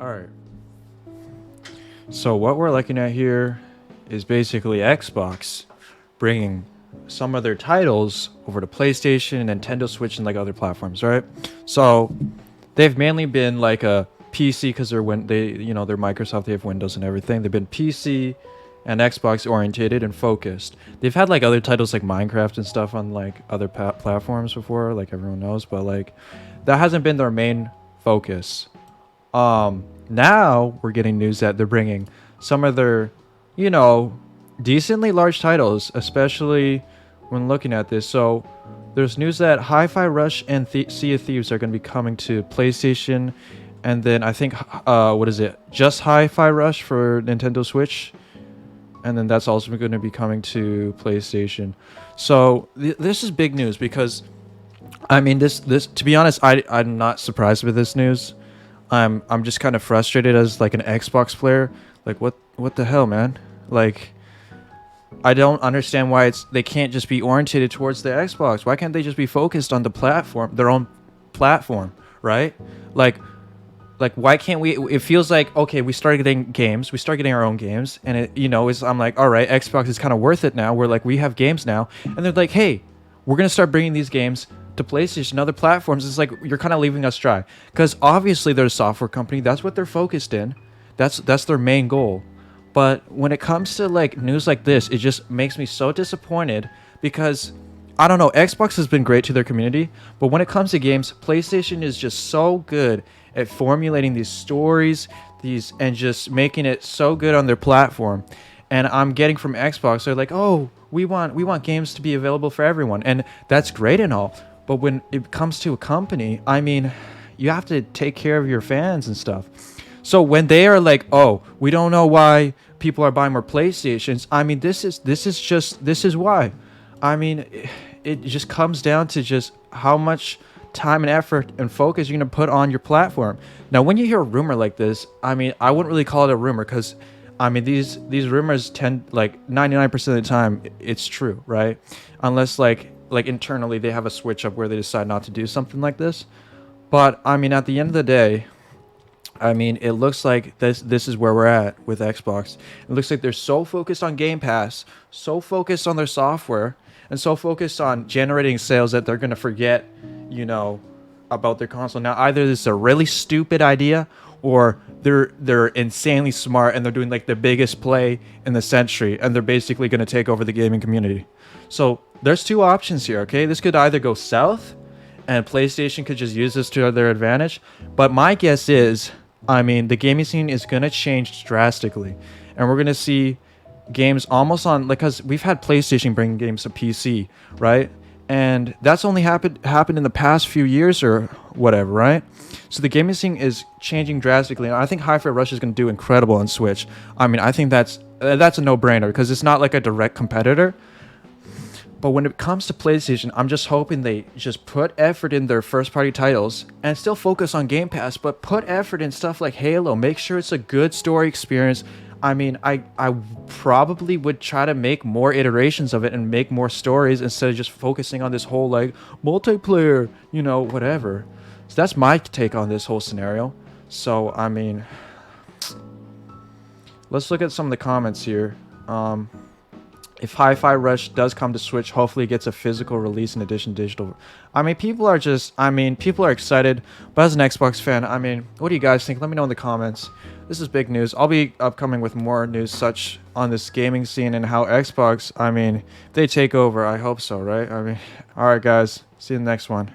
All right. So what we're looking at here is basically Xbox bringing some of their titles over to PlayStation and Nintendo Switch and like other platforms, right? So they've mainly been like a PC because they're they're Microsoft, they have Windows and everything. They've been PC and Xbox orientated and focused. They've had like other titles like Minecraft and stuff on like other platforms before, like everyone knows, but like that hasn't been their main focus. Now we're getting news that they're bringing some of their, decently large titles, especially when looking at this. So there's news that Hi-Fi Rush and Sea of Thieves are going to be coming to PlayStation, and then I think just Hi-Fi Rush for Nintendo Switch, and then that's also going to be coming to PlayStation. So this is big news because, I mean, this to be honest, I'm not surprised with this news. I'm just kind of frustrated as like an Xbox player. Like what the hell, man? Like I don't understand why they can't just be orientated towards the Xbox. Why can't they just be focused on the platform, their own platform, right? Like why can't we? It feels like, okay, we started getting our own games, and I'm like, all right, Xbox is kind of worth it now. We're like, we have games now, and they're like, hey, we're gonna start bringing these games to PlayStation and other platforms. It's like you're kind of leaving us dry, because obviously they're a software company. That's what they're focused in. That's their main goal. But when it comes to like news like this, it just makes me so disappointed because I don't know, Xbox has been great to their community, but when it comes to games, PlayStation is just so good at formulating these stories, and just making it so good on their platform. And I'm getting from Xbox, they're like, "Oh, we want games to be available for everyone." And that's great and all, but when it comes to a company, I mean, you have to take care of your fans and stuff. So when they are like, "Oh, we don't know why people are buying more PlayStations," I mean, this is why. I mean, it just comes down to just how much time and effort and focus you're going to put on your platform. Now, when you hear a rumor like this, I mean, I wouldn't really call it a rumor because, I mean, these rumors tend, like 99% of the time, it's true, right? Unless like internally they have a switch up where they decide not to do something like this. But I mean, at the end of the day, I mean, it looks like this is where we're at with Xbox. It looks like they're so focused on Game Pass, so focused on their software, and so focused on generating sales that they're going to forget, about their console. Now, either this is a really stupid idea or they're insanely smart and they're doing like the biggest play in the century and they're basically going to take over the gaming community. So there's two options here, okay? This could either go south and PlayStation could just use this to their advantage. But my guess is, I mean, the gaming scene is going to change drastically. And we're going to see games almost on, like, because we've had PlayStation bring games to PC, right? And that's only happened in the past few years or whatever, right? So the gaming scene is changing drastically. And I think Hi-Fi Rush is going to do incredible on Switch. I mean, I think that's a no-brainer because it's not like a direct competitor. But when it comes to PlayStation, I'm just hoping they just put effort in their first-party titles and still focus on Game Pass, but put effort in stuff like Halo. Make sure it's a good story experience. I mean, I probably would try to make more iterations of it and make more stories instead of just focusing on this whole, like, multiplayer, whatever. So that's my take on this whole scenario. So, I mean, let's look at some of the comments here. If Hi-Fi Rush does come to Switch, hopefully it gets a physical release in addition to digital. I mean, people are excited. But as an Xbox fan, I mean, what do you guys think? Let me know in the comments. This is big news. I'll be upcoming with more news such on this gaming scene and how Xbox, I mean, if they take over. I hope so, right? I mean, all right, guys. See you in the next one.